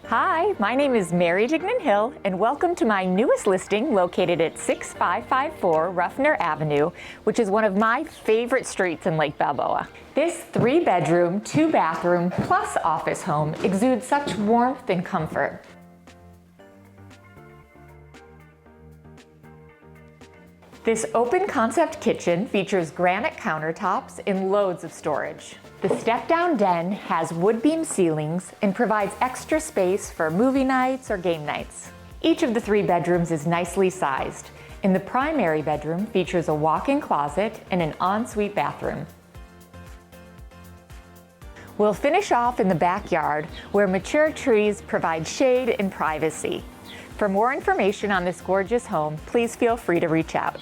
Hi, my name is Mary Dignan Hill, and welcome to my newest listing located at 6554 Ruffner Avenue, which is one of my favorite streets in Lake Balboa. This 3-bedroom, 2-bathroom plus office home exudes such warmth and comfort. This open concept kitchen features granite countertops and loads of storage. The step-down den has wood beam ceilings and provides extra space for movie nights or game nights. Each of the 3 bedrooms is nicely sized, and the primary bedroom features a walk-in closet and an ensuite bathroom. We'll finish off in the backyard where mature trees provide shade and privacy. For more information on this gorgeous home, please feel free to reach out.